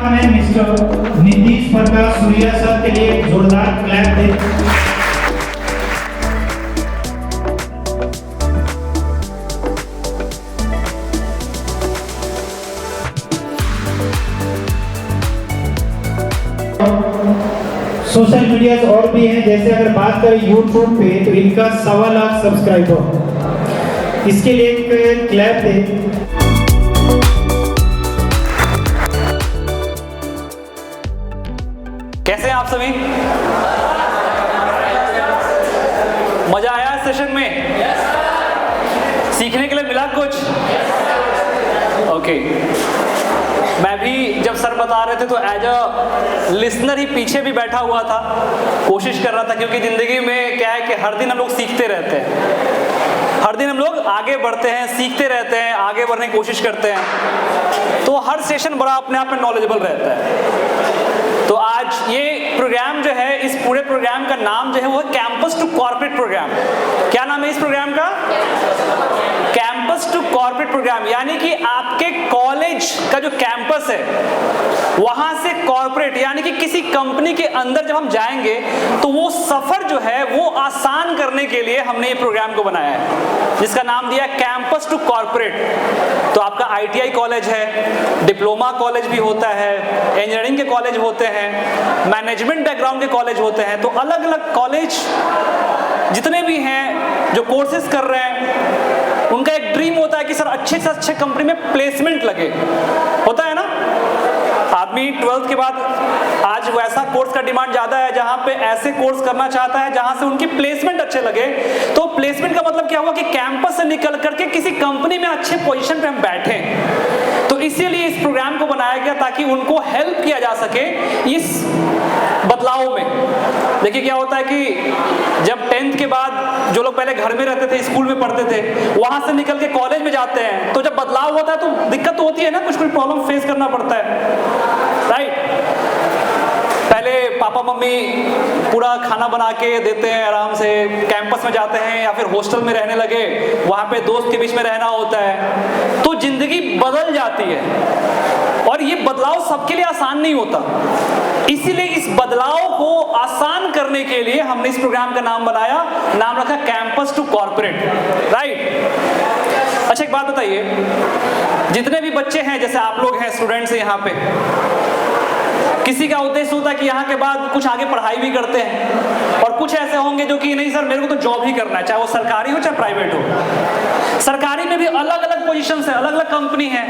हमें मिस्टर नीतीश प्रकाश सूर्या सर के लिए एक जोरदार क्लैप दें। सोशल मीडिया और भी हैं, जैसे अगर बात करें यूट्यूब पे तो इनका 1.25 लाख सब्सक्राइबर, इसके लिए एक क्लैप दे। कैसे हैं आप सभी? मजा आया इस सेशन में? सीखने के लिए मिला कुछ? ओके। मैं भी जब सर बता रहे थे तो एज अ लिसनर ही पीछे भी बैठा हुआ था, कोशिश कर रहा था, क्योंकि जिंदगी में क्या है कि हर दिन हम लोग सीखते रहते हैं, हर दिन हम लोग आगे बढ़ते हैं, सीखते रहते हैं, आगे बढ़ने की कोशिश करते हैं, तो हर सेशन बड़ा अपने आप में नॉलेजेबल रहता है। तो आज ये प्रोग्राम जो है, इस पूरे प्रोग्राम का नाम जो है वो है कैंपस टू कॉर्पोरेट प्रोग्राम। क्या नाम है इस प्रोग्राम का? कैंपस टू कॉर्पोरेट प्रोग्राम, यानी कि आपके कॉलेज का जो कैंपस है वहां से कॉर्पोरेट यानी कि किसी कंपनी के अंदर जब हम जाएंगे तो वो सफर जो है वो आसान करने के लिए हमने ये प्रोग्राम को बनाया है, जिसका नाम दिया कैंपस टू कॉर्पोरेट। तो आपका आईटीआई कॉलेज है, डिप्लोमा कॉलेज भी होता है, इंजीनियरिंग के कॉलेज होते हैं, मैनेजमेंट बैकग्राउंड के कॉलेज होते हैं। तो अलग अलग कॉलेज जितने भी हैं जो कोर्सेज कर रहे हैं, उनका एक ड्रीम होता है कि सर अच्छे से अच्छे कंपनी में प्लेसमेंट लगे, होता है ना। आदमी 12th के बाद आज वैसा कोर्स का डिमांड ज्यादा है जहां पे ऐसे कोर्स करना चाहता है जहां से उनकी प्लेसमेंट अच्छे लगे। तो प्लेसमेंट का मतलब क्या हुआ कि कैंपस से निकल करके किसी कंपनी में अच्छे पोजीशन पे हम बैठे। तो इसीलिए इस प्रोग्राम को बनाया गया ताकि उनको हेल्प किया जा सके इस बदलाव में। देखिए क्या होता है कि जब 10th के बाद जो लोग पहले घर में रहते थे, स्कूल में पढ़ते थे, वहां से निकल के कॉलेज में जाते हैं, तो जब बदलाव होता है तो दिक्कत तो होती है ना, कुछ प्रॉब्लम फेस करना पड़ता है, राइट। पहले पापा मम्मी पूरा खाना बना के देते हैं, आराम से कैंपस में जाते हैं या फिर हॉस्टल में रहने लगे, वहां पे दोस्त के बीच में रहना होता है, तो जिंदगी बदल जाती है। और ये बदलाव सबके लिए आसान नहीं होता, इसीलिए इस बदलाव को आसान करने के लिए हमने इस प्रोग्राम का नाम बनाया, नाम रखा कैंपस टू कॉर्पोरेट, राइट। अच्छा एक बात बताइए, जितने भी बच्चे हैं, जैसे आप लोग हैं स्टूडेंट्स यहाँ पे, किसी का उद्देश्य होता है कि यहाँ के बाद कुछ आगे पढ़ाई भी करते हैं, और कुछ ऐसे होंगे जो कि नहीं सर मेरे को तो जॉब ही करना है, चाहे वो सरकारी हो चाहे प्राइवेट हो। सरकारी में भी अलग अलग पोजीशंस है, अलग अलग कंपनी है,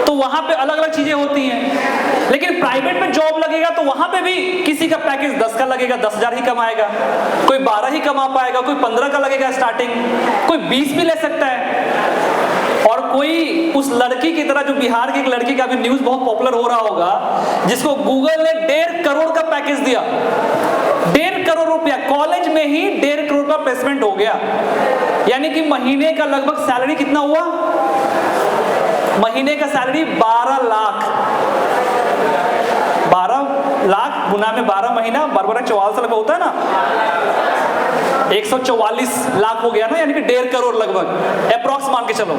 तो वहां पे अलग अलग चीजें होती हैं। लेकिन प्राइवेट में जॉब लगेगा तो वहां पे भी किसी का पैकेज 10 का लगेगा, 10,000 ही कमाएगा, कोई 12 ही कमा पाएगा, कोई 15 का लगेगा स्टार्टिंग, कोई 20 भी ले सकता है। और कोई उस लड़की की तरह, जो बिहार की एक लड़की का भी न्यूज बहुत पॉपुलर हो रहा होगा, जिसको गूगल ने 1.5 करोड़ का पैकेज दिया, 1.5 करोड़ रुपया, कॉलेज में ही 1.5 करोड़ का प्लेसमेंट हो गया। यानी कि महीने का लगभग सैलरी कितना हुआ? महीने का सैलरी 12 लाख, 12 लाख गुना में 12 महीना, 44 रुपए होता है ना, 144 लाख हो गया ना, यानी कि 1.5 करोड़ लगभग अप्रॉक्स मान के चलो।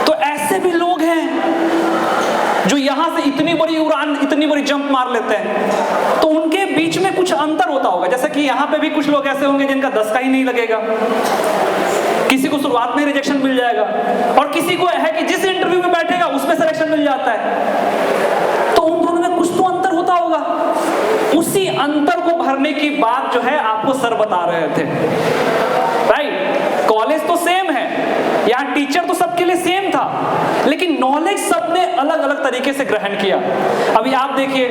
तो ऐसे भी लोग हैं जो यहां से इतनी बड़ी उड़ान, इतनी बड़ी जंप मार लेते हैं, तो उनके बीच में कुछ अंतर होता होगा। जैसे कि यहाँ पे भी कुछ लोग ऐसे होंगे जिनका 10 का ही नहीं लगेगा, किसी को शुरुआत में रिजेक्शन मिल जाएगा, और किसी को है कि जिस इंटरव्यू में बैठेगा उसमें सिलेक्शन मिल जाता है। तो उन दोनों में कुछ तो अंतर होता होगा। उसी अंतर को भरने की बात जो है आपको सर बता रहे थे, राइट। कॉलेज तो सेम है, यहाँ टीचर तो सबके लिए सेम था, लेकिन नॉलेज सबने अलग अलग तरीके से ग्रहण किया। अभी आप देखिए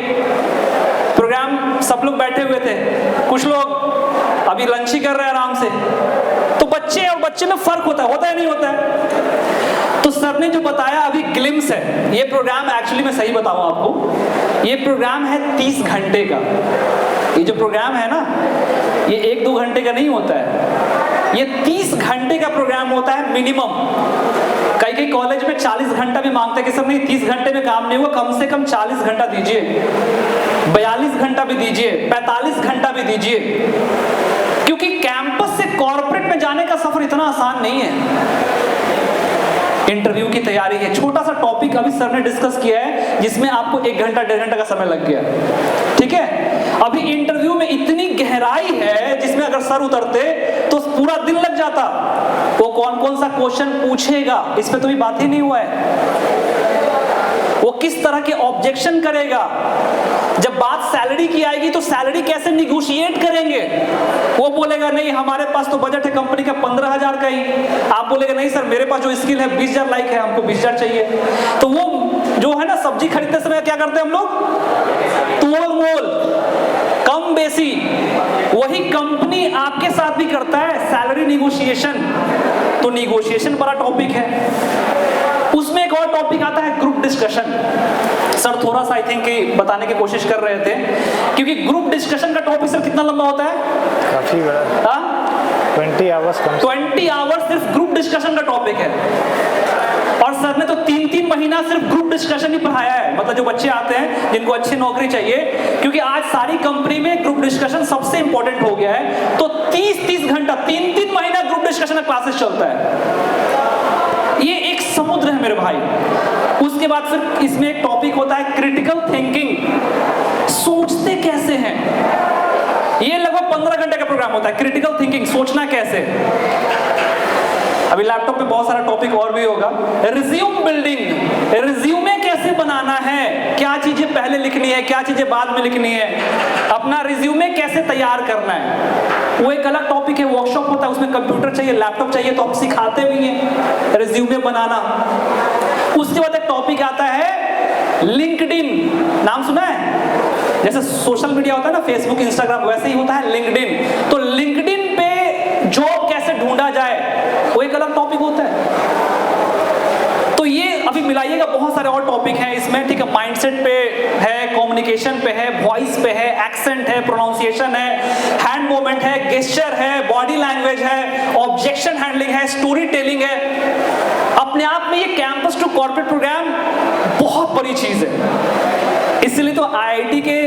प्रोग्राम, सब लोग बैठे हुए थे, कुछ लोग अभी लंच ही कर रहे हैं आराम से। तो बच्चे और बच्चे में फर्क होता है नहीं होता है? तो सर ने जो बताया अभी ग्लिम्स है, ये प्रोग्राम एक्चुअली मैं सही बताऊं आपको, ये प्रोग्राम है 30 घंटे का। ये जो प्रोग्राम है ना, ये 1-2 घंटे का नहीं होता है, ये 30 घंटे का प्रोग्राम होता है मिनिमम। कई कॉलेज में 40 घंटा भी मांगते हैं कि सर नहीं 30 घंटे में काम नहीं हुआ, कम से कम 40 घंटा दीजिए, 42 घंटा भी दीजिए, 45 घंटा भी दीजिए, क्योंकि कैंपस से कॉर्पोरेट में जाने का सफर इतना आसान नहीं है। इंटरव्यू की तैयारी है। छोटा सा टॉपिक अभी सर ने डिस्कस किया है जिसमें आपको 1 घंटा 1.5 घंटा का समय लग गया, ठीक है। अभी इंटरव्यू में इतनी गहराई है जिसमें अगर सर उतरते तो पूरा दिन लग जाता। वो कौन कौन सा क्वेश्चन पूछेगा इस पे तो भी बात ही नहीं हुआ है। वो किस तरह के ऑब्जेक्शन करेगा। जब बात सैलरी की आएगी तो सैलरी कैसे निगोशिएट करेंगे। वो बोलेगा नहीं हमारे पास तो बजट है कंपनी का 15,000 का ही। आप बोलेगा नहीं सर मेरे पास जो स्किल है 20,000 लाइक है, हमको 20,000 चाहिए। तो वो जो है ना सब्जी खरीदते समय क्या करते हैं हम लोग, तोल मोल कम बेसी, वही कंपनी आपके साथ भी करता है सैलरी निगोशिएशन। तो निगोशिएशन बड़ा टॉपिक है। उसमें एक और टॉपिक आता है ग्रुप डिस्कशन। सर थोड़ा सा आई थिंक बताने की कोशिश कर रहे थे क्योंकि ग्रुप डिस्कशन का टॉपिक सर कितना लंबा होता है, काफी बड़ा, 20 आवर्स 20 आवर्स सिर्फ ग्रुप डिस्कशन का टॉपिक है। और सर ने तो 3-3 महीना सिर्फ ग्रुप डिस्कशन ही पढ़ाया है। मतलब जो बच्चे आते हैं जिनको अच्छी नौकरी चाहिए, क्योंकि आज सारी कंपनी में ग्रुप डिस्कशन सबसे इंपॉर्टेंट हो गया है। तो 30-30 घंटा 3-3 महीना ग्रुप डिस्कशन का क्लासेस चलता है। ये एक समुद्र है मेरे भाई। उसके बाद फिर इसमें एक टॉपिक होता है क्रिटिकल थिंकिंग, सोचते कैसे हैं। ये लगभग 15 घंटे का प्रोग्राम होता है। क्रिटिकल थिंकिंग, सोचना कैसे। अभी लैपटॉप पे बहुत सारा टॉपिक और भी होगा। रिज्यूम बिल्डिंग, रिज्यूमे कैसे बनाना है, क्या चीजें पहले लिखनी है, क्या चीजें बाद में लिखनी है, अपना रिज्यूमे कैसे तैयार करना है, वो एक अलग टॉपिक है। वर्कशॉप होता है, उसमें कंप्यूटर चाहिए, लैपटॉप चाहिए, तो आप सिखाते भी हैं रिज्यूमे बनाना। उसके बाद एक टॉपिक आता है लिंक्डइन, नाम सुना है। जैसे सोशल मीडिया होता है ना फेसबुक इंस्टाग्राम, वैसे ही होता है लिंक्डइन। तो लिंक्डइन पे जॉब कैसे ढूंढा जाए, वो एक अलग टॉपिक होता है। तो ये अभी मिलाइएगा, बहुत सारे और टॉपिक हैं इसमें, ठीक है। माइंडसेट पे है, कम्युनिकेशन पे है, वॉइस पे है, एक्सेंट है, प्रोनाउंसिएशन है, हैंड मूवमेंट है, गेस्चर है, बॉडी लैंग्वेज है, ऑब्जेक्शन हैंडलिंग है, स्टोरी टेलिंग है। अपने आप में ये कैंपस टू कॉर्पोरेट प्रोग्राम बहुत बड़ी चीज है। इसलिए तो आईआईटी के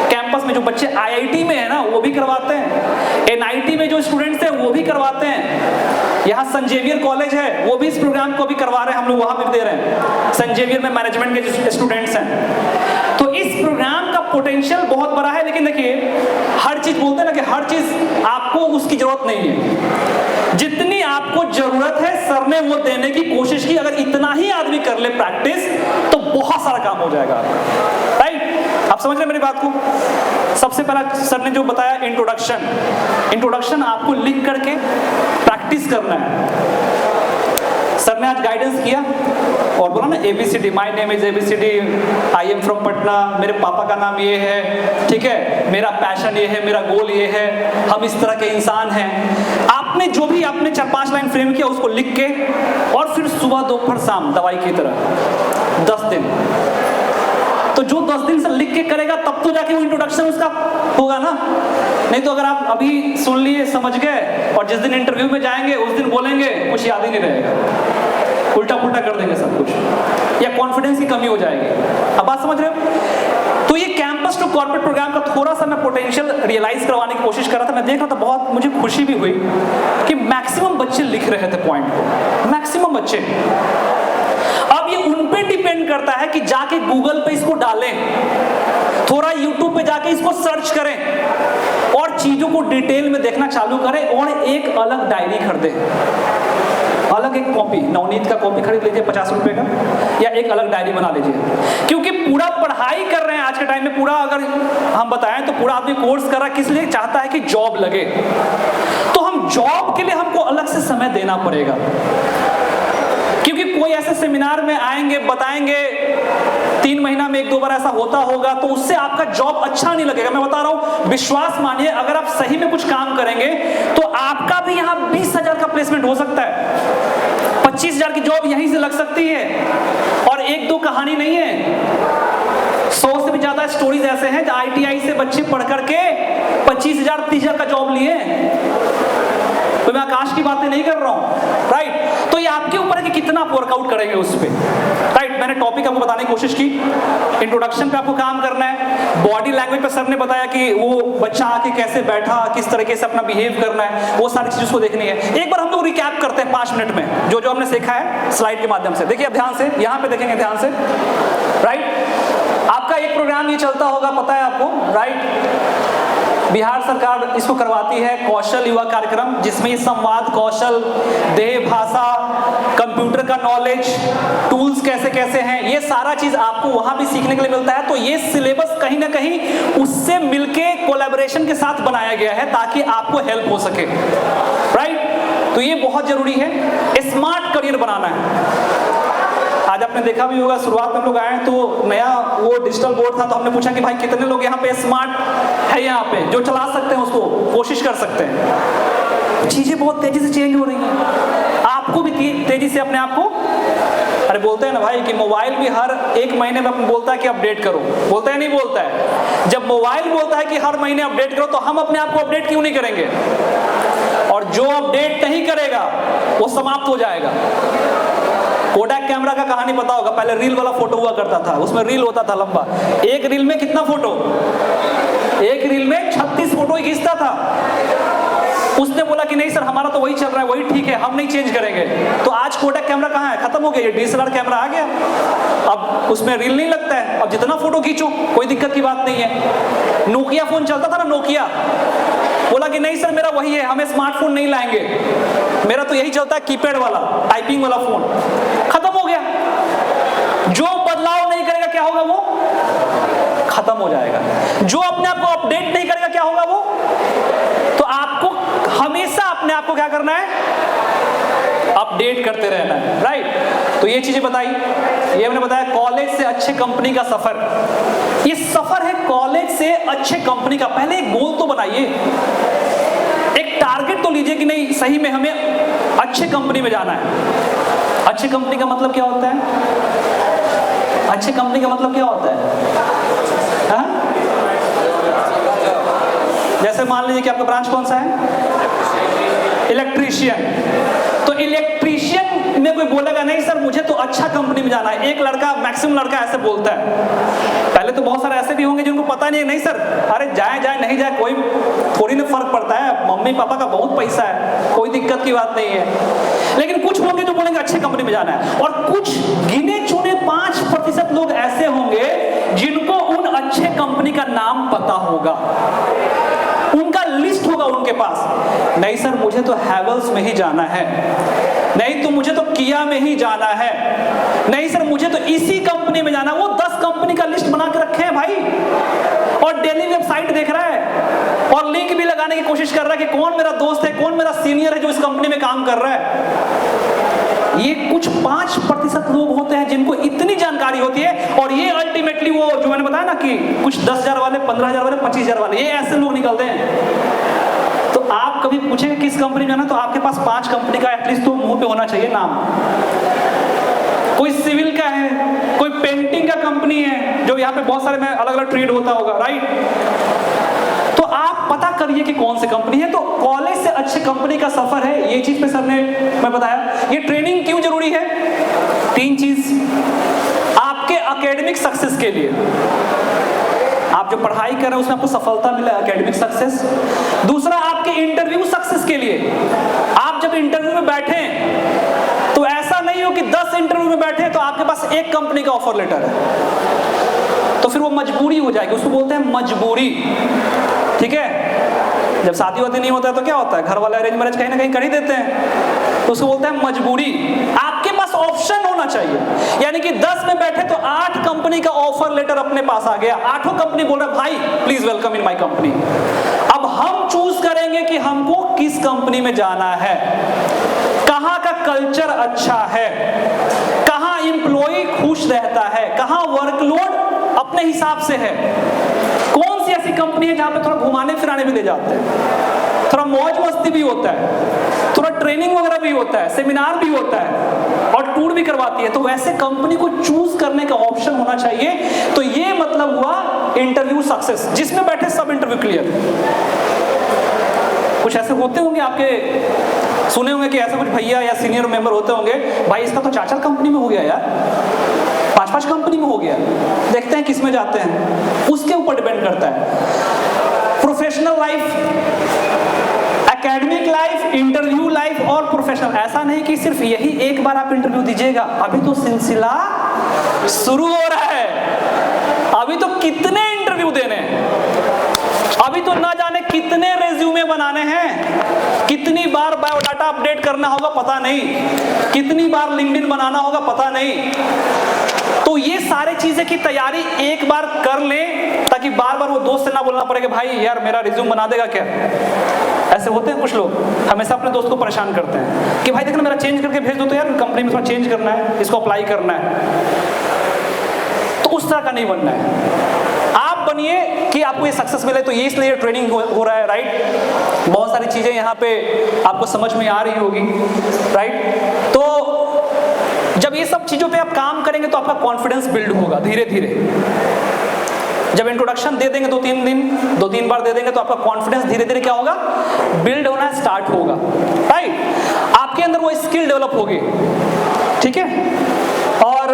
कैंपस में जो बच्चे आईआईटी में है ना वो भी करवाते हैं, एनआईटी में जो स्टूडेंट्स हैं वो भी करवाते हैं, यहाँ सेंट जेवियर कॉलेज है वो भी इस प्रोग्राम को भी करवा रहे हैं, हम लोग वहां भी दे रहे हैं। सेंट जेवियर में मैनेजमेंट के जो स्टूडेंट्स हैं, तो इस प्रोग्राम का पोटेंशियल बहुत बड़ा है। लेकिन देखिए हर चीज बोलते हैं ना कि हर चीज आपको उसकी जरूरत नहीं है। जितनी आपको जरूरत है सर ने वो देने की कोशिश की। अगर इतना ही आदमी कर ले प्रैक्टिस तो बहुत सारा काम हो जाएगा, राइट। आप समझ रहे मेरी बात को। सबसे पहला सर ने जो बताया इंट्रोडक्शन आपको लिख करके प्रैक्टिस करना है। सर ने आज गाइडेंस किया और बोला ना ABCD, my name is ABCD, I am from Patna, मेरे पापा का नाम ये है, ठीक है, मेरा पैशन ये है, मेरा गोल ये है, हम इस तरह के इंसान हैं। आपने जो भी आपने 4-5 लाइन फ्रेम किया उसको लिख के, और फिर सुबह दोपहर शाम दवाई की तरह 10 दिन। तो जो 10 दिन से लिख के करेगा तब तो जाके वो इंट्रोडक्शन उसका होगा ना। नहीं तो अगर आप अभी सुन लिए समझ गए और जिस दिन इंटरव्यू में जाएंगे उस दिन बोलेंगे कुछ याद ही नहीं रहेगा, उल्टा पुल्टा कर देंगे सब कुछ, या कॉन्फिडेंस की कमी हो जाएगी। अब बात समझ रहे हो। तो ये कैंपस टू कॉर्पोरेट प्रोग्राम का थोड़ा सा मैं पोटेंशियल रियलाइज करवाने की कोशिश कर रहा था। मैं देख रहा था, बहुत मुझे खुशी भी हुई कि मैक्सिमम बच्चे लिख रहे थे पॉइंट को, मैक्सिमम बच्चे। अब ये उन पे डिपेंड करता है कि जाके गूगल पे इसको डालें, थोड़ा यूट्यूब पे जाके इसको सर्च करें और चीजों को डिटेल में देखना चालू करें, और एक अलग डायरी खरीदें, अलग एक कॉपी, नवनीत का कॉपी खरीद लीजिए 50 रुपए का, या एक अलग डायरी बना लीजिए। क्योंकि पूरा पढ़ाई कर रहे हैं आज के टाइम में, पूरा अगर हम बताएं तो पूरा आदमी कोर्स कर रहा है किस लिए, चाहता है कि जॉब लगे। तो हम जॉब के लिए हमको अलग से समय देना पड़ेगा, क्योंकि कोई ऐसे सेमिनार में आएंगे बताएंगे 3 महीना में 1-2 बार ऐसा होता होगा, तो उससे आपका जॉब अच्छा नहीं लगेगा। मैं बता रहा हूं, विश्वास मानिए, अगर आप सही में कुछ काम करेंगे तो आपका भी यहाँ 20,000 का प्लेसमेंट हो सकता है, 25,000 की जॉब यहीं से लग सकती है। और 1-2 कहानी नहीं है, 100 से भी ज्यादा स्टोरीज ऐसे हैं जो ITI से बच्चे पढ़ करके 25,000 30,000 का जॉब लिए। तो मैं आकाश की बातें नहीं कर रहा हूं, राइट। तो ये आपके ऊपर है कि कितना आप वर्कआउट करेंगे उस पर, राइट। मैंने मैंने टॉपिक आपको बताने की कोशिश की। इंट्रोडक्शन पे आपको काम करना है, बॉडी लैंग्वेज पे सर ने बताया कि वो बच्चा आके कैसे बैठा, किस तरीके से अपना बिहेव करना है, वो सारी चीज़ को देखनी है। एक बार हम लोग रिकैप करते हैं 5 मिनट में जो जो हमने सीखा है स्लाइड के माध्यम से। देखिए अब ध्यान से, यहाँ पे देखेंगे ध्यान से, राइट। आपका एक प्रोग्राम ये चलता होगा, पता है आपको, राइट। बिहार सरकार इसको करवाती है कौशल युवा कार्यक्रम, जिसमें संवाद कौशल, देह भाषा, कंप्यूटर का नॉलेज, टूल्स कैसे कैसे हैं, ये सारा चीज आपको वहां भी सीखने के लिए मिलता है। तो ये सिलेबस कहीं ना कहीं उससे मिलके कोलैबोरेशन के साथ बनाया गया है ताकि आपको हेल्प हो सके, राइट। तो ये बहुत जरूरी है, स्मार्ट करियर बनाना है। आज आपने देखा भी होगा, शुरुआत में हम लोग आए तो नया वो डिजिटल बोर्ड था, तो हमने पूछा कि भाई कितने लोग यहाँ पे स्मार्ट है, यहाँ पे जो चला सकते हैं उसको कोशिश कर सकते हैं। चीजें बहुत तेजी से चेंज हो रही हैं, आपको भी तेजी से अपने आप को, अरे बोलते हैं ना भाई कि मोबाइल भी हर 1 महीने में अपने बोलता है कि अपडेट करो, बोलता है नहीं बोलता है। जब मोबाइल बोलता है कि हर महीने अपडेट करो तो हम अपने आप को अपडेट क्यों नहीं करेंगे? और जो अपडेट नहीं करेगा वो समाप्त हो जाएगा। कोडैक कैमरा का कहानी पता होगा, पहले रील वाला फोटो हुआ करता था, उसमें रील होता था लंबा, एक रील में कितना फोटो, एक रील में 36 फोटो ही खींचता था। उसने बोला कि नहीं सर हमारा तो वही चल रहा है, वही ठीक है, हम नहीं चेंज करेंगे। तो आज कोडैक कैमरा कहाँ है, खत्म हो गया, ये DSLR कैमरा आ गया, अब उसमें रील नहीं लगता है, अब जितना फोटो खींचो कोई दिक्कत की बात नहीं है। नोकिया फोन चलता था ना, नोकिया, बोला कि नहीं सर मेरा वही है, हमें स्मार्टफोन नहीं लाएंगे, मेरा तो यही चलता है कीपैड वाला, टाइपिंग वाला फोन, खत्म हो गया। जो बदलाव नहीं करेगा क्या होगा, वो खत्म हो जाएगा। जो अपने आप को अपडेट नहीं करेगा क्या होगा, वो, तो आपको हमेशा अपने आप को क्या करना है, अपडेट करते रहना है, राइट। तो ये चीजें बताई, ये हमने बताया कॉलेज से अच्छे कंपनी का सफर। ये सफर है कॉलेज से अच्छे कंपनी का। पहले एक गोल तो बनाइए, एक टारगेट तो लीजिए कि नहीं सही में हमें अच्छे कंपनी में जाना है। अच्छे कंपनी का मतलब क्या होता है? अच्छे कंपनी का मतलब क्या होता है? हाँ? जैसे मान लीजिए कि आपका ब्रांच कौन सा है, इलेक्ट्रीशियन। तो इलेक्ट्रीशियन में कोई बोलेगा नहीं सर मुझे तो अच्छा कंपनी में जाना है। एक लड़का, मैक्सिमम लड़का ऐसे बोलता है। पहले तो बहुत सारे ऐसे भी होंगे जिनको पता नहीं सर, अरे जाए जाए नहीं जाए कोई थोड़ी ना फर्क पड़ता है, मम्मी पापा का बहुत पैसा है, कोई दिक्कत की बात नहीं है। लेकिन कुछ होंगे जो बोलेंगे अच्छे कंपनी में जाना है, और कुछ गिने चुने 5% लोग ऐसे होंगे जिनको उन अच्छे कंपनी का नाम पता होगा, उनका लिस्ट होगा उनके पास। नहीं सर मुझे तो हैवेल्स में ही जाना है, नहीं तो मुझे तो किया में ही जाना है, नहीं सर मुझे तो इसी कंपनी में जाना। वो 10 कंपनी का लिस्ट बना के रखे हैं भाई, और डेली वेबसाइट देख रहा है और लिंक भी लगाने की कोशिश कर रहा है कि कौन मेरा दोस्त है, कौन मेरा सीनियर है जो इस कंपनी में काम कर रहा है। ये कुछ 5% लोग होते हैं जिनको इतनी जानकारी होती है, और ये अल्टीमेटली वो जो मैंने बताया ना कि कुछ 10,000 वाले, 15,000 वाले, 25,000 वाले, ये ऐसे लोग निकलते हैं। तो आप कभी पूछेंगे किस कंपनी में ना, तो आपके पास 5 कंपनी का एटलीस्ट तो मुंह पे होना चाहिए नाम। कोई सिविल का है, कोई पेंटिंग का कंपनी है, जो यहाँ पे बहुत सारे में अलग अलग ट्रेड होता होगा, राइट। तो आप पता करिए कि कौन सी कंपनी है। तो कॉलेज से अच्छे कंपनी का सफर है, ये चीज पे सर ने मैं बताया। ये ट्रेनिंग क्यों जरूरी है? 3 चीज, आपके एकेडमिक सक्सेस के लिए, आप जो पढ़ाई कर रहे हैं उसमें आपको सफलता मिले, एकेडमिक सक्सेस। दूसरा आपके इंटरव्यू सक्सेस के लिए, आप जब इंटरव्यू में बैठे तो ऐसा नहीं हो कि 10 इंटरव्यू में बैठे तो आपके पास एक कंपनी का ऑफर लेटर है, तो फिर वो मजबूरी हो जाएगी, उसको बोलते हैं मजबूरी, ठीक है। जब शादी वादी नहीं होता है तो क्या होता है, घर वाले अरेंज मैरिज कहीं ना कहीं कर ही देते हैं, तो उसको बोलते हैं मजबूरी। आपके पास ऑप्शन होना चाहिए, यानी कि 10 में बैठे तो 8 कंपनी का ऑफर लेटर अपने पास आ गया, 8 कंपनी बोल रहे भाई please welcome in my company. अब हम चूज करेंगे कि हमको किस कंपनी में जाना है, कहां का कल्चर अच्छा है, कहां एम्प्लॉय खुश रहता है, कहां वर्कलोड अपने हिसाब से है, कौन सी ऐसी कंपनी है जहां पे थोड़ा घुमाने फिराने भी ले जाते हैं, थोड़ा मौज मस्ती भी होता है, थोड़ा ट्रेनिंग वगैरह भी होता है, सेमिनार भी होता है और टूर भी करवाती है। तो वैसे कंपनी को चूज करने का ऑप्शन होना चाहिए। तो ये मतलब हुआ इंटरव्यू सक्सेस, जिसमें बैठे सब इंटरव्यू क्लियर। कुछ ऐसे होते होंगे आपके, सुने होंगे कि ऐसे कुछ भैया या सीनियर मेंबर होते होंगे, भाई इसका तो 4 कंपनी में हो गया यार, 5 5 कंपनी में हो गया, देखते हैं किस में जाते हैं, उसके ऊपर डिपेंड करता है। Professional life, academic life, interview life और प्रोफेशनल, ऐसा नहीं कि सिर्फ यही एक बार आप इंटरव्यू दीजिएगा, अभी तो सिलसिला शुरू हो रहा है, अभी तो कितने इंटरव्यू देने हैं, अभी तो ना जाने कितने रेज्यूमे बनाने हैं, कितनी बार बायोडाटा अपडेट करना होगा पता नहीं, कितनी बार लिंक्डइन बनाना होगा पता नहीं। तो ये सारे चीजें की तैयारी एक बार कर लें ताकि बार बार वो दोस्त से ना बोलना पड़े कि भाई यार मेरा रिज्यूम बना देगा क्या। ऐसे होते हैं कुछ लोग, हमेशा अपने दोस्त को परेशान करते हैं कि भाई देखना मेरा चेंज करके भेज दो, तो यार कंपनी में थोड़ा चेंज करना है, इसको अप्लाई करना है। तो उस तरह का नहीं बनना है, आप बनिए कि आपको ये सक्सेस मिले। तो ये इसलिए ट्रेनिंग हो रहा है, राइट। बहुत सारी चीजें यहाँ पे आपको समझ में आ रही होगी, राइट। तो जब ये सब चीजों पे आप काम करेंगे तो आपका कॉन्फिडेंस बिल्ड होगा धीरे धीरे। जब इंट्रोडक्शन दे देंगे 2-3 बार दे देंगे तो आपका कॉन्फिडेंस धीरे धीरे क्या होगा, बिल्ड होना स्टार्ट होगा, राइट। आपके अंदर वो स्किल डेवलप होगी, ठीक है। और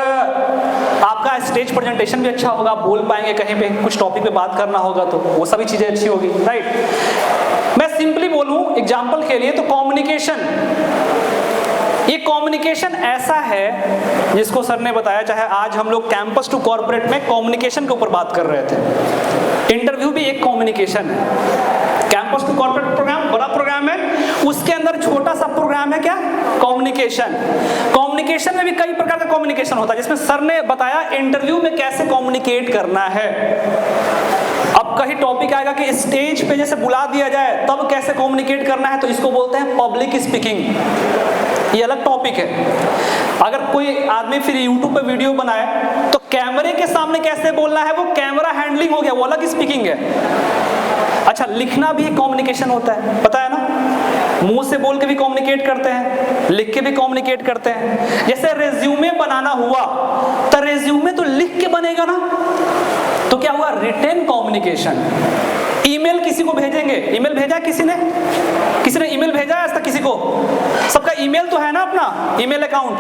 आपका स्टेज प्रेजेंटेशन भी अच्छा होगा, बोल पाएंगे कहीं पे, कुछ टॉपिक पे बात करना होगा तो वो सभी चीजें अच्छी होगी, राइट। मैं सिंपली बोलूं एग्जांपल के लिए तो कम्युनिकेशन, ये कम्युनिकेशन ऐसा है जिसको सर ने बताया, चाहे आज हम लोग कैंपस टू कॉर्पोरेट में कम्युनिकेशन के ऊपर बात कर रहे थे, इंटरव्यू भी एक कम्युनिकेशन है। कैंपस टू कॉर्पोरेट प्रोग्राम बड़ा प्रोग्राम है, उसके अंदर छोटा सा प्रोग्राम है क्या, कम्युनिकेशन। कम्युनिकेशन में भी कई प्रकार का कम्युनिकेशन होता है, जिसमें सर ने बताया इंटरव्यू में कैसे कम्युनिकेट करना है। अब कहीं टॉपिक आएगा कि स्टेज पे जैसे बुला दिया जाए तब कैसे कम्युनिकेट करना है, तो इसको बोलते हैं पब्लिक स्पीकिंग, ये अलग टॉपिक है। अगर कोई आदमी फिर यूट्यूब पे वीडियो बनाए तो कैमरे के सामने कैसे बोलना है, वो कैमरा हैंडलिंग हो गया, वो अलग स्पीकिंग है। अच्छा, लिखना भी एक कम्युनिकेशन होता है, पता है ना, मुंह से बोल के भी कम्युनिकेट करते हैं, लिख के भी कम्युनिकेट करते हैं। जैसे रेज्यूमे बनाना हुआ तो रेज्यूमे तो लिख के बनेगा ना, तो क्या हुआ, रिटन कम्युनिकेशन। ईमेल किसी को भेजेंगे, ईमेल भेजा किसी ने ईमेल भेजा है आज तक किसी को? सबका ईमेल तो है ना अपना ईमेल अकाउंट,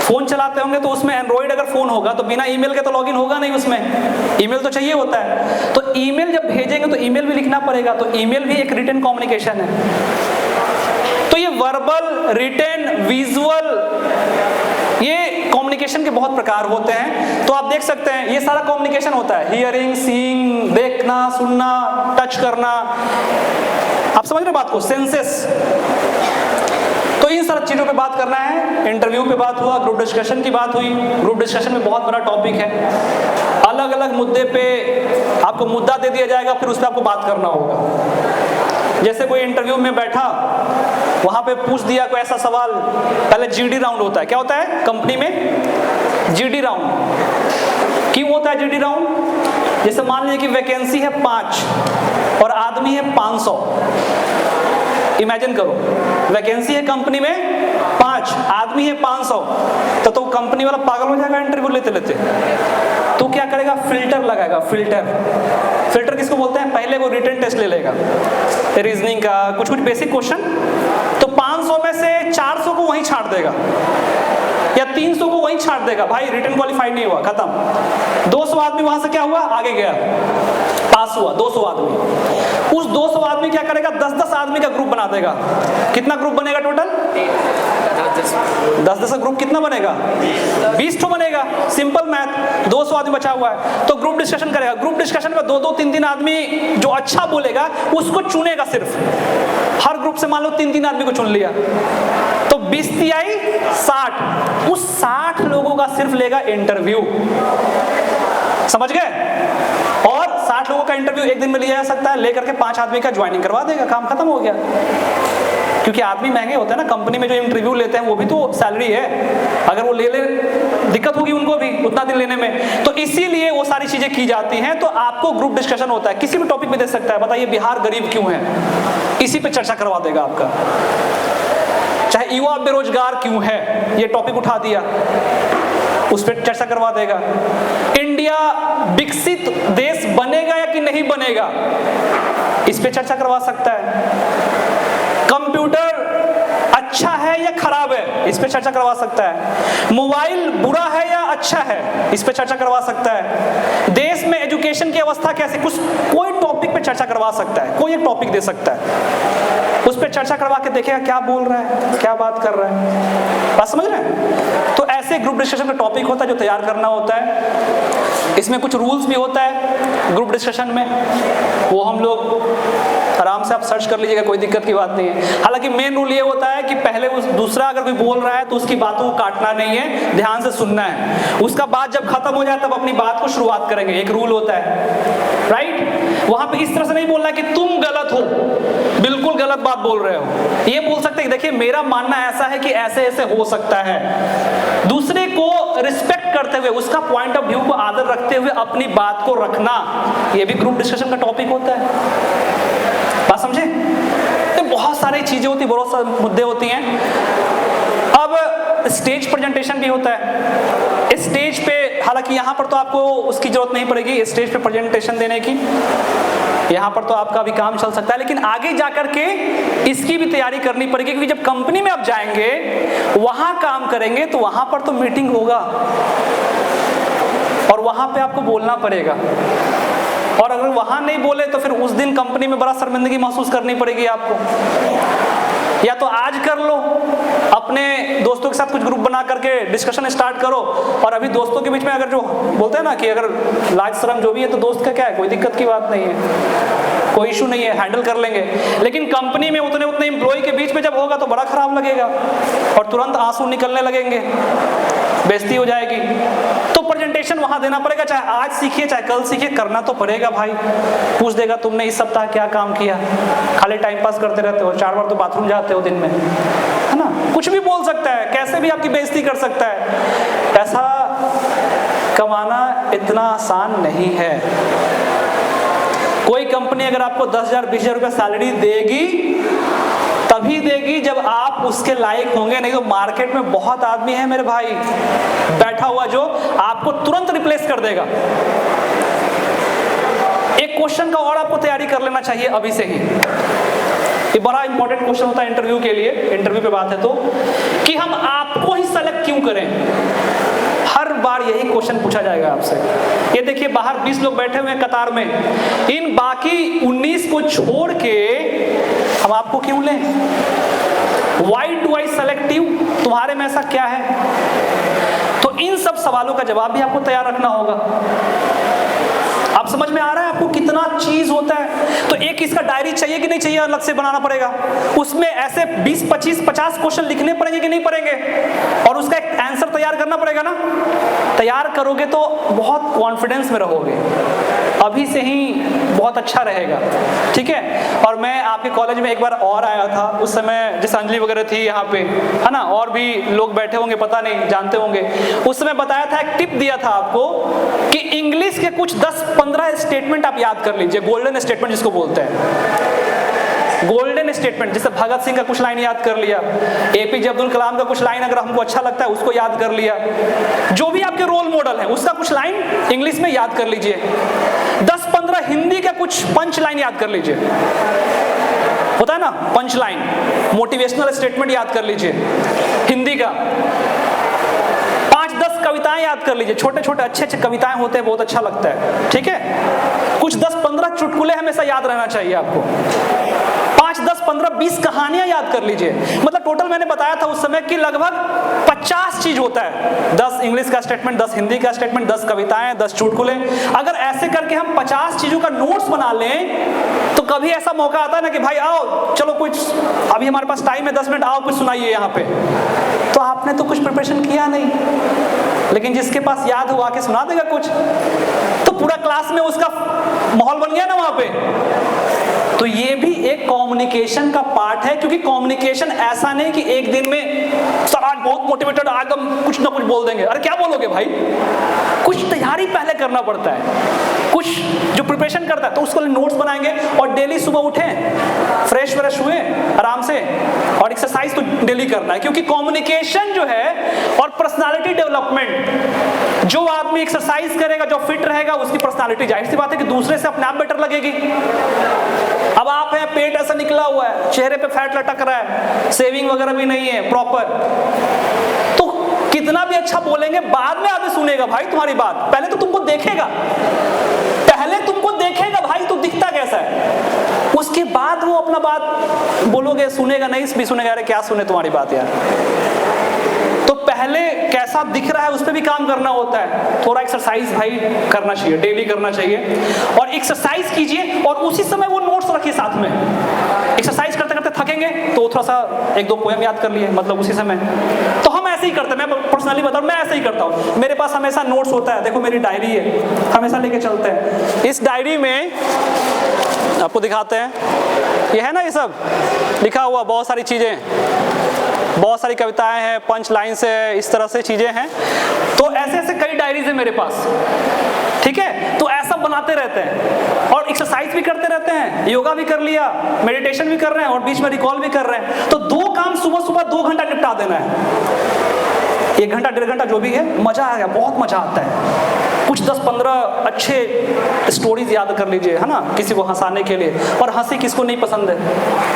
फोन चलाते होंगे तो उसमें एंड्रॉइड अगर फोन होगा तो बिना ईमेल के तो लॉगिन होगा नहीं, उसमें ईमेल तो चाहिए होता है। तो ईमेल जब भेजेंगे तो ईमेल भी लिखना पड़ेगा, तो ईमेल भी एक रिटन कम्युनिकेशन है। तो ये वर्बल, रिटन, विजुअल, ये कम्युनिकेशन के बहुत प्रकार होते हैं। तो आप देख सकते हैं ये सारा कम्युनिकेशन होता है, हियरिंग, सीइंग, देखना, सुनना, टच करना, आप समझ रहे बात को, सेंसेस। तो इन सारी चीजों पे बात करना है। इंटरव्यू पे बात हुआ, ग्रुप डिस्कशन की बात हुई, ग्रुप डिस्कशन में बहुत बड़ा टॉपिक है, अलग अलग मुद्दे पे आपको मुद्दा दे दिया जाएगा, फिर उस पर आपको बात करना होगा। जैसे कोई इंटरव्यू में बैठा, वहां पे पूछ दिया कोई ऐसा सवाल, पहले जीडी राउंड होता है। क्या होता है कंपनी में? GD round. क्यों होता है जीडी राउंड? जैसे मान लीजिए कि वैकेंसी है 5 और आदमी है 500। इमेजिन करो, वैकेंसी है कंपनी में 5, आदमी है 500, तो कंपनी वाला पागल हो जाएगा इंटरव्यू लेते लेते। तो क्या करेगा, फिल्टर लगाएगा। फिल्टर किसको बोलते हैं? पहले वो रिटन टेस्ट ले लेगा, रीजनिंग का कुछ बेसिक क्वेश्चन, तो 500 में से 400 को वहीं छाट देगा या 300 को वहीं छाट देगा, भाई रिटन क्वालिफाइड नहीं हुआ, खत्म। 200 आदमी वहां से क्या हुआ, आगे गया, पास हुआ 200 आदमी। उस 200 आदमी क्या करेगा, 10-10 आदमी का ग्रुप बना देगा। कितना ग्रुप बनेगा टोटल? 10-10 ग्रुप कितना बनेगा? 20 ठो बनेगा। सिंपल मैथ, 200 आदमी बचा हुआ है तो ग्रुप डिस्कशन करेगा। ग्रुप डिस्कशन में 2-2, 3-3 आदमी जो अच्छा बोलेगा उसको चुनेगा सिर्फ। हर ग्रुप से मान लो 3-3 आदमी को चुन लिया, तो 20 आई 60, उस 60 लोगों का सिर्फ लेगा इंटरव्यू। समझ गए? और 60 लोगों का इंटरव्यू एक दिन में लिया जा सकता है, लेकर के 5 आदमी का ज्वाइनिंग करवा देगा, काम खत्म हो गया। क्योंकि आदमी महंगे होते हैं ना, कंपनी में जो इंटरव्यू लेते हैं वो भी तो सैलरी है, अगर वो ले दिक्कत होगी उनको भी उतना दिन लेने में, तो इसीलिए वो सारी चीजें की जाती हैं। तो आपको ग्रुप डिस्कशन होता है, किसी भी टॉपिक पे दे सकता है, बताइए बिहार गरीब क्यों है, इसी पे चर्चा करवा देगा आपका। चाहे युवा बेरोजगार क्यों है, ये टॉपिक उठा दिया, उस पर चर्चा करवा देगा। इंडिया विकसित देश बनेगा या कि नहीं बनेगा, इस पे चर्चा करवा सकता है। कंप्यूटर अच्छा है या खराब है, इस पे चर्चा करवा सकता है। मोबाइल बुरा है या अच्छा है, इस पे चर्चा करवा सकता है। देश में एजुकेशन की अवस्था कैसे, कुछ कोई टॉपिक पे चर्चा करवा सकता है, कोई एक टॉपिक दे सकता है, उस पर चर्चा करवा के देखेगा क्या बोल रहा है, क्या बात कर रहा है। बात समझ रहे हैं? तो ऐसे ग्रुप डिस्कशन का टॉपिक होता है जो तैयार करना होता है। इसमें कुछ रूल्स भी होता है ग्रुप डिस्कशन में, वो हम लोग आराम से आप सर्च कर लीजिएगा, कोई दिक्कत की बात नहीं है। हालांकि मेन रूल ये होता है कि पहले उस दूसरा अगर कोई बोल रहा है तो उसकी बातों को काटना नहीं है, ध्यान से सुनना है। उसका बात जब खत्म हो जाए तब अपनी बात को शुरुआत करेंगे, एक रूल होता है, राइट। वहां पे इस तरह से नहीं बोलना कि तुम गलत हो, बिल्कुल गलत बात बोल रहे हो। ये बोल सकते हैं देखिए मेरा मानना ऐसा है कि ऐसे ऐसे हो सकता है। दूसरे को रिस्पेक्ट करते हुए, उसका पॉइंट ऑफ व्यू को आदर रखते हुए अपनी बात को रखना, ये भी ग्रुप डिस्कशन का टॉपिक होता है। बात समझे? तो बहुत सारी चीजें होती, बहुत सारे मुद्दे होती हैं। अब स्टेज प्रेजेंटेशन भी होता है। स्टेज पे, हालांकि यहाँ पर तो आपको उसकी जरूरत नहीं पड़ेगी स्टेज पे प्रेजेंटेशन देने की, यहाँ पर तो आपका भी काम चल सकता है, लेकिन आगे जाकर के इसकी भी तैयारी करनी पड़ेगी, क्योंकि जब कंपनी में आप जाएंगे, वहां काम करेंगे, तो वहां पर तो मीटिंग होगा और वहां पे आपको बोलना पड़ेगा। और अगर वहां नहीं बोले तो फिर उस दिन कंपनी में बड़ा शर्मिंदगी महसूस करनी पड़ेगी आपको। या तो आज कर लो, अपने दोस्तों के साथ कुछ ग्रुप बना करके डिस्कशन स्टार्ट करो, और अभी दोस्तों के बीच में अगर जो बोलते हैं ना कि अगर लाज शर्म जो भी है तो दोस्त का क्या है, कोई दिक्कत की बात नहीं है, कोई इशू नहीं है, हैंडल कर लेंगे। लेकिन कंपनी में उतने एम्प्लॉय के बीच में जब होगा तो बड़ा खराब लगेगा और तुरंत आंसू निकलने लगेंगे, बेइज्जती हो जाएगी। तो प्रेजेंटेशन वहां देना पड़ेगा, चाहे आज सीखिए चाहे कल सीखिए, करना तो पड़ेगा भाई। पूछ देगा तुमने इस सप्ताह क्या काम किया, खाली टाइम पास करते रहते हो, 4 बार तो बाथरूम जाते हो दिन में, है ना। कुछ भी बोल सकता है, कैसे भी आपकी बेइज्जती कर सकता है। पैसा कमाना इतना आसान नहीं है। कोई कंपनी अगर आपको 10,000 20,000 रुपया सैलरी देगी तभी देगी जब आप उसके लायक होंगे, नहीं तो मार्केट में बहुत आदमी है मेरे भाई बैठा हुआ जो आपको तुरंत रिप्लेस कर देगा। एक क्वेश्चन का और आपको तैयारी कर लेना चाहिए अभी से ही, ये बड़ा इंपॉर्टेंट क्वेश्चन होता है इंटरव्यू के लिए, इंटरव्यू पे बात है तो, कि हम आपको ही सेलेक्ट क्यों करें। हर बार यही क्वेश्चन पूछा जाएगा आपसे। ये देखिए बाहर 20 लोग बैठे हुए हैं कतार में, इन बाकी 19 को छोड़ के हम आपको क्यों लें? Why do I select you? तुम्हारे में ऐसा क्या है? तो इन सब सवालों का जवाब भी आपको तैयार रखना होगा। आप समझ में आ रहा है आपको कितना चीज होता है? तो एक इसका डायरी चाहिए कि नहीं चाहिए, अलग से बनाना पड़ेगा। उसमें ऐसे 20 25 50 क्वेश्चन लिखने पड़ेंगे कि नहीं पड़ेंगे, और उसका एक आंसर तैयार करना पड़ेगा ना। तैयार करोगे तो बहुत कॉन्फिडेंस में रहोगे, अभी से ही बहुत अच्छा रहेगा, ठीक है। और मैं आपके कॉलेज में एक बार और आया था, उस समय जैसे अंजलि वगैरह थी यहाँ पे, है ना, और भी लोग बैठे होंगे, पता नहीं जानते होंगे। उस समय बताया था, एक टिप दिया था आपको कि इंग्लिश के कुछ 10-15 स्टेटमेंट आप याद कर लीजिए, गोल्डन स्टेटमेंट जिसको बोलते हैं। गोल्डन स्टेटमेंट, जैसे भगत सिंह का कुछ लाइन याद कर लिया, एपीजे अब्दुल कलाम का कुछ लाइन अगर हमको अच्छा लगता है उसको याद कर लिया, जो भी आपके रोल मॉडल है उसका कुछ लाइन इंग्लिश में याद कर लीजिए। 10-15 हिंदी का कुछ पंच लाइन याद कर लीजिए, होता है ना पंच लाइन, मोटिवेशनल स्टेटमेंट याद कर लीजिए हिंदी का। 5-10 कविताएं याद कर लीजिए, छोटे छोटे अच्छे कविताएं होते हैं, बहुत अच्छा लगता है, ठीक है। कुछ 10-15 चुटकुले हमेशा याद रहना चाहिए आपको। 5-10-15-20 कहानियां याद कर लीजिए। मतलब टोटल मैंने बताया था उस समय कि लगभग 50 चीज होता है। 10 इंग्लिश का स्टेटमेंट, 10 हिंदी का स्टेटमेंट, 10 कविताएं, 10 चुटकुले। अगर ऐसे करके हम 50 चीजों का नोट्स बना लें तो कभी ऐसा मौका आता है ना कि भाई आओ चलो कुछ, अभी हमारे पास टाइम है 10 मिनट, आओ कुछ सुनाइए यहाँ पे, तो आपने तो कुछ प्रिपरेशन किया नहीं, लेकिन जिसके पास याद हो आके सुना देगा कुछ, तो पूरा क्लास में उसका माहौल बन गया ना वहां पे। तो ये भी एक कम्युनिकेशन का पार्ट है, क्योंकि कम्युनिकेशन ऐसा नहीं कि एक दिन में सर आज बहुत मोटिवेटेड, आज हम कुछ ना कुछ बोल देंगे। अरे क्या बोलोगे भाई, कुछ तैयारी पहले करना पड़ता है, कुछ जो प्रिपरेशन करता है तो उसको नोट्स बनाएंगे, और डेली सुबह उठें, फ्रेश व्रेश हुए आराम से, और एक्सरसाइज तो डेली करना है, क्योंकि कम्युनिकेशन जो है और पर्सनालिटी डेवलपमेंट जो आदमी एक्सरसाइज करेगा, जो फिट रहेगा, उसकी पर्सनालिटी जाहिर सी बात है कि दूसरे से अपने आप बेटर लगेगी। अब आप हैं, पेट ऐसा निकला हुआ है, चेहरे पे फैट लटक रहा है, शेविंग वगैरह भी नहीं है प्रॉपर, तो कितना भी अच्छा बोलेंगे बाद में आदमी सुनेगा भाई तुम्हारी बात, पहले तो तुमको देखेगा, भाई तू दिखता कैसा है, उसके बाद वो अपना बात बोलोगे, सुनेगा नहीं भी सुनेगा, अरे क्या सुने तुम्हारी बात यार। तो पहले कैसा दिख रहा है उस पर भी काम करना होता है। थोड़ा एक्सरसाइज भाई करना चाहिए, डेली करना चाहिए, और एक्सरसाइज कीजिए और उसी समय वो नोट्स रखिए साथ में। एक्सरसाइज करते करते थकेंगे तो थोड़ा सा एक दो पोएम याद कर लिए, मतलब उसी समय। तो हम ऐसे ही करते हैं, मैं पर्सनली बताऊं, मैं ऐसे ही करता हूँ। मेरे पास हमेशा नोट्स होता है, देखो मेरी डायरी है, हमेशा लेके चलते हैं। इस डायरी में आपको दिखाते हैं, ये है ना, ये सब लिखा हुआ, बहुत सारी चीजें, बहुत सारी कविताएं हैं, पंच लाइन से, इस तरह से चीजें हैं। तो ऐसे ऐसे कई डायरीज है मेरे पास, ठीक है। तो ऐसा बनाते रहते हैं और एक्सरसाइज भी करते रहते हैं, योगा भी कर लिया, मेडिटेशन भी कर रहे हैं और बीच में रिकॉल भी कर रहे हैं। तो 2 काम सुबह सुबह 2 घंटा निपटा देना है, 1 घंटा 1.5 घंटा जो भी है। मजा आ गया, बहुत मजा आता है। कुछ 10-15 अच्छे स्टोरीज याद कर लीजिए, है ना, किसी को हंसाने के लिए, और हंसी किसको नहीं पसंद है,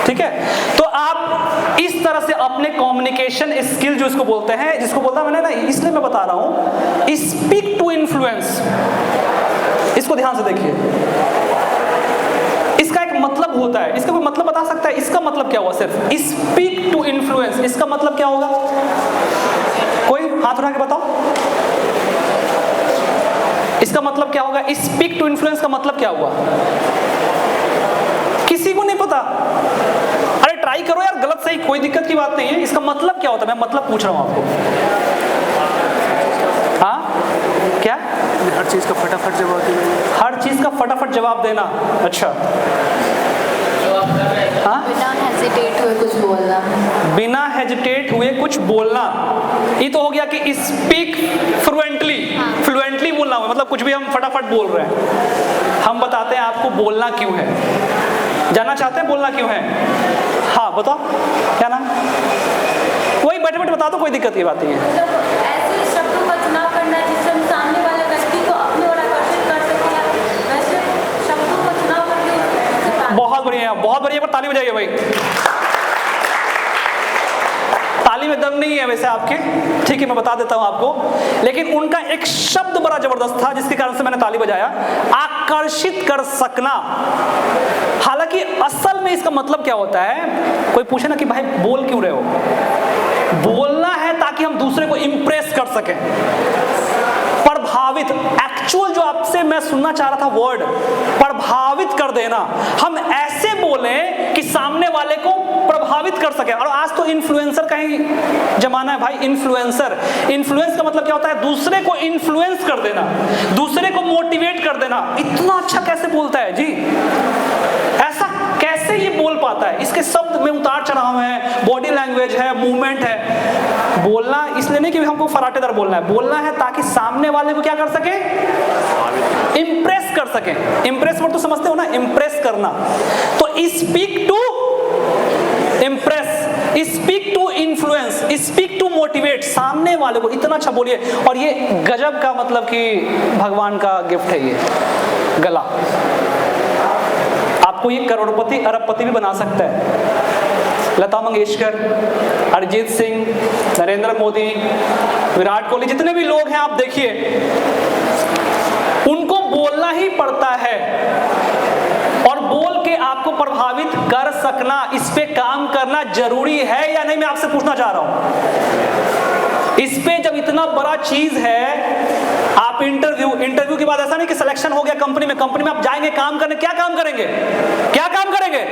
ठीक है। तो आप इस तरह से अपने कम्युनिकेशन स्किल जो इसको बोलते हैं, जिसको बोलता है मैंने ना, इसलिए मैं बता रहा हूं, स्पीक टू इन्फ्लुएंस, इसको ध्यान से देखिए। इसका एक मतलब होता है, इसका कोई मतलब बता सकता है? इसका मतलब क्या हुआ? सिर्फ स्पीक टू इन्फ्लुएंस, इसका मतलब क्या होगा? कोई हाथ उठा के बताओ, इसका मतलब क्या होगा? स्पीक टू इन्फ्लुएंस का मतलब क्या हुआ? किसी को नहीं पता? अरे ट्राई करो यार, गलत सही कोई दिक्कत की बात नहीं है। इसका मतलब क्या होता है? मैं मतलब पूछ रहा हूं आपको। हाँ क्या? हर चीज का फटाफट जवाब देना। हर चीज का फटाफट जवाब देना, अच्छा। हाँ? बिना हेजिटेट हुए कुछ बोलना। बिना हेजिटेट हुए कुछ बोलना, ये तो हो गया कि स्पीक फ्लुएंटली। फ्लुएंटली बोलना हुआ, मतलब कुछ भी हम फटाफट बोल रहे हैं। हम बताते हैं आपको बोलना क्यों है। जानना चाहते हैं बोलना क्यों है? हाँ बताओ, क्या नाम? वही बैठे बैठे बता दो, कोई दिक्कत की बात नहीं है। ऐसे शब्दों का चुनाव करना है जिससे हम सामने वाले व्यक्ति को अपनी ओर आकर्षित कर सकें। वैसे शब्दों का चुनाव करके बहुत बढ़िया, बहुत बढ़िया, पर ताली बजाइए भाई। ताली में दम नहीं है वैसे आपके, ठीक है, मैं बता देता हूं आपको, लेकिन उनका एक शब्द बड़ा जबरदस्त था जिसके कारण से मैंने ताली बजाया। आकर्षित कर सकना। हालांकि असल में इसका मतलब क्या होता है? कोई पूछे ना कि भाई बोल क्यों रहे हो? बोलना है ताकि हम दूसरे को इंप्रेस कर सकें, प्रभावित। एक्चुअल जो आपसे मैं सुनना चाह रहा था वर्ड, प्रभावित कर देना। हम ऐसे बोलें कि सामने वाले को प्रभावित कर सके। और आज तो इन्फ्लुएंसर का ही जमाना है भाई। इन्फ्लुएंसर, इन्फ्लुएंस का मतलब क्या होता है? दूसरे को इन्फ्लुएंस कर देना, दूसरे को मोटिवेट कर देना। इतना अच्छा कैसे बोलता है जी, ऐसा कैसे ये बोल पाता है? इसके शब्द में उतार चढ़ाव है, बॉडी लैंग्वेज है, मूवमेंट है। बोलना इसलिए नहीं कि हमको फराटेदार बोलना है, बोलना है ताकि सामने वाले को क्या कर सके? इंप्रेस कर सके। इंप्रेस वर्ड तो समझते हो ना, इंप्रेस करना। तो speak to impress, speak to influence, speak to motivate. सामने वाले को इतना अच्छा बोलिए। और ये गजब का, मतलब कि भगवान का गिफ्ट है ये गला। आपको ये करोड़पति अरबपति भी बना सकता है। लता मंगेशकर, अरिजीत सिंह, नरेंद्र मोदी, विराट कोहली, जितने भी लोग हैं आप देखिए, उनको बोलना ही पड़ता है। और बोल के आपको प्रभावित कर सकना, इस पे काम करना जरूरी है या नहीं, मैं आपसे पूछना चाह रहा हूं। इस पे जब इतना बड़ा चीज है, आप इंटरव्यू के बाद ऐसा नहीं कि सिलेक्शन हो गया कंपनी में आप जाएंगे काम करने। क्या काम करेंगे? क्या काम करेंगे?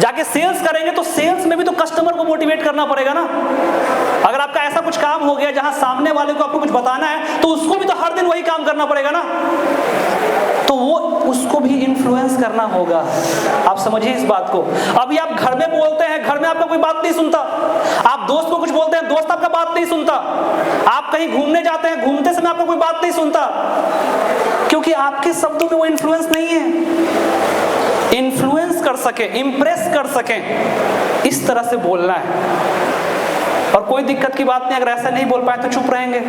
जाके सेल्स करेंगे। तो सेल्स में भी तो कस्टमर को मोटिवेट करना पड़ेगा ना। अगर आपका ऐसा कुछ काम हो गया जहां सामने वाले को आपको कुछ बताना है, तो उसको भी तो हर दिन वही काम करना पड़ेगा ना। तो वो उसको भी इन्फ्लुएंस करना होगा। आप समझिए इस बात को। अभी आप घर में बोलते हैं, घर में आपका कोई बात नहीं सुनता। आप दोस्त को कुछ बोलते हैं, दोस्त आपका बात नहीं सुनता। आप कहीं घूमने जाते हैं, घूमते समय आपका कोई बात नहीं सुनता, क्योंकि आपके शब्दों में वो इन्फ्लुएंस नहीं है। इन्फ्लुएंस कर सके, इंप्रेस कर सके, इस तरह से बोलना है। और कोई दिक्कत की बात नहीं, अगर ऐसा नहीं बोल पाए तो चुप रहेंगे।